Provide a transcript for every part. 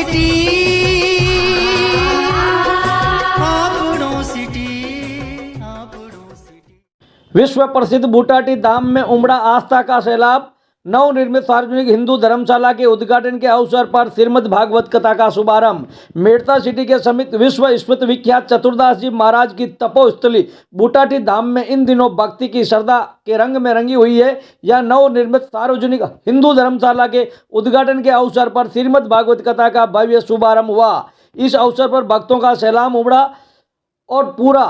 City આપણો city विश्व प्रसिद्ध बूटाटी धाम में उमड़ा आस्था का सैलाब। नवनिर्मित सार्वजनिक हिंदू धर्मशाला के उद्घाटन के अवसर पर श्रीमद् भागवत कथा का शुभारंभ। मेड़ता सिटी के समीप विश्व स्मृत विख्यात चतुरदास जी महाराज की तपोस्थली बूटाटी धाम में इन दिनों भक्ति की श्रद्धा के रंग में रंगी हुई है। यह नवनिर्मित सार्वजनिक हिंदू धर्मशाला के उद्घाटन के अवसर पर श्रीमद् भागवत कथा का भव्य शुभारंभ हुआ। इस अवसर पर भक्तों का सैलाब उमड़ा और पूरा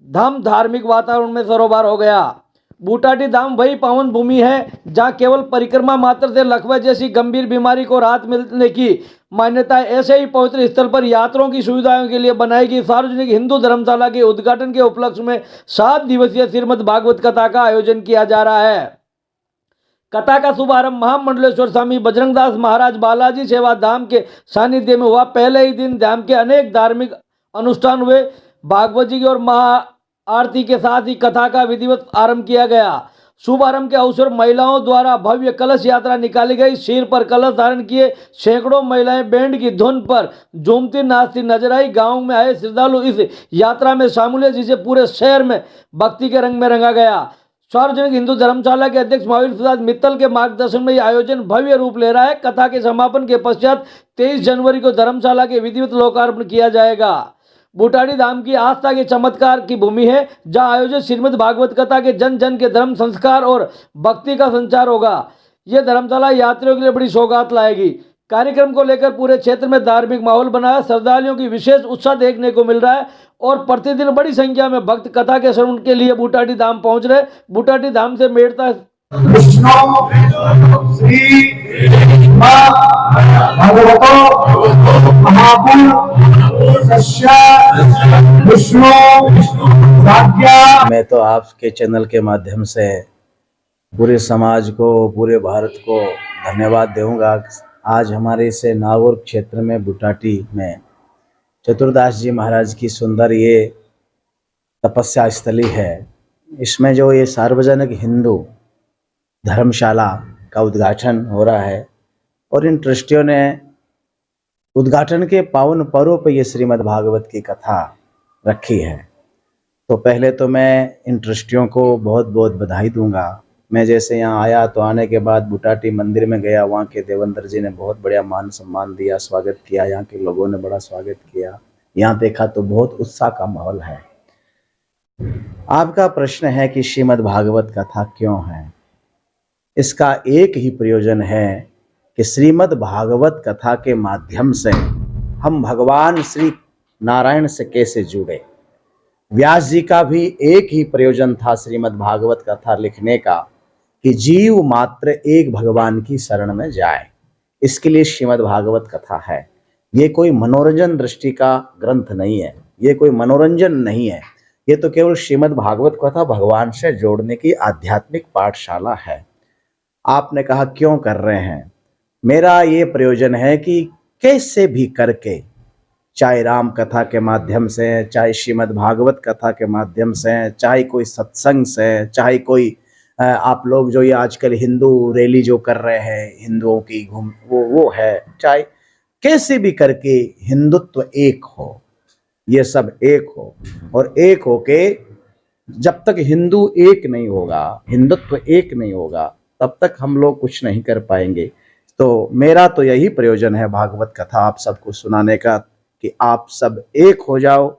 धाम धार्मिक वातावरण में सरोवर हो गया। बूटाटी धाम वही पावन भूमि है जहां केवल परिक्रमा मात्र से लकवा जैसी गंभीर बीमारी को राहत मिलने की मान्यता है। ऐसे ही पवित्र स्थल पर यात्रियों की सुविधाओं के लिए बनाई गई सार्वजनिक हिंदू धर्मशाला के उद्घाटन के उपलक्ष्य में 7 दिवसीय श्रीमद् भागवत कथा का आयोजन किया जा रहा है। कथा का शुभारंभ महामंडलेश्वर स्वामी बजरंगदास महाराज बालाजी सेवा धाम के सानिध्य में हुआ। पहले ही दिन धाम के अनेक धार्मिक अनुष्ठान हुए। भागवत जी की और महा आरती के साथ ही कथा का विधिवत आरंभ किया गया। शुभारंभ के अवसर महिलाओं द्वारा भव्य कलश यात्रा निकाली गई। सिर पर कलश धारण किए सैकड़ों महिलाएं बैंड की धुन पर झूमती नाचती नजर आई। गांव में आए श्रद्धालु इस यात्रा में शामिल है जिसे पूरे शहर में भक्ति के रंग में रंगा गया। सार्वजनिक हिंदू धर्मशाला के अध्यक्ष महावीर प्रसाद मित्तल के मार्गदर्शन में यह आयोजन भव्य रूप ले रहा है। कथा के समापन के पश्चात 23 जनवरी को धर्मशाला के विधिवत लोकार्पण किया जाएगा। बूटाटी धाम की आस्था के चमत्कार की भूमि है जहां आयोजित श्रीमद् भागवत कथा के जन जन के धर्म संस्कार और भक्ति का संचार होगा। यह धर्मशाला यात्रियों के लिए बड़ी सौगात लाएगी। कार्यक्रम को लेकर पूरे क्षेत्र में धार्मिक माहौल बना है। श्रद्धालुओं की विशेष उत्साह देखने को मिल रहा है और प्रतिदिन बड़ी संख्या में भक्त कथा के श्रवण के लिए बूटाटी धाम पहुंच रहे। बूटाटी धाम से मेड़ता मैं तो आपके चैनल के माध्यम से पूरे समाज को, पूरे भारत को धन्यवाद दूंगा। आज हमारे से नागौर क्षेत्र में बूटाटी में चतुरदास जी महाराज की सुंदर ये तपस्या स्थली है। इसमें जो ये सार्वजनिक हिंदू धर्मशाला का उद्घाटन हो रहा है और इन ट्रस्टियों ने उद्घाटन के पावन पर्व पर ये श्रीमद् भागवत की कथा रखी है। तो पहले तो मैं इन ट्रस्टियों को बहुत बहुत बधाई दूंगा। मैं जैसे यहाँ आया तो आने के बाद बूटाटी मंदिर में गया, वहाँ के देवेंद्र जी ने बहुत बढ़िया मान सम्मान दिया, स्वागत किया, यहाँ के लोगों ने बड़ा स्वागत किया। यहाँ देखा तो बहुत उत्साह का माहौल है। आपका प्रश्न है कि श्रीमद् भागवत कथा क्यों है? इसका एक ही प्रयोजन है कि श्रीमद् भागवत कथा के माध्यम से हम भगवान श्री नारायण से कैसे जुड़े। व्यास जी का भी एक ही प्रयोजन था श्रीमद् भागवत कथा लिखने का कि जीव मात्र एक भगवान की शरण में जाए। इसके लिए श्रीमद् भागवत कथा है। ये कोई मनोरंजन दृष्टि का ग्रंथ नहीं है, ये कोई मनोरंजन नहीं है, ये तो केवल श्रीमद् भागवत कथा भगवान से जोड़ने की आध्यात्मिक पाठशाला है। आपने कहा क्यों कर रहे हैं? मेरा ये प्रयोजन है कि कैसे भी करके, चाहे राम कथा के माध्यम से, चाहे श्रीमद् भागवत कथा के माध्यम से, चाहे कोई सत्संग से, चाहे कोई आप लोग जो ये आजकल हिंदू रैली जो कर रहे हैं, हिंदुओं की वो है, चाहे कैसे भी करके हिंदुत्व एक हो, ये सब एक हो। और एक हो के जब तक हिंदू एक नहीं होगा, हिंदुत्व एक नहीं होगा, तब तक हम लोग कुछ नहीं कर पाएंगे। तो मेरा तो यही प्रयोजन है भागवत कथा आप सबको सुनाने का कि आप सब एक हो जाओ।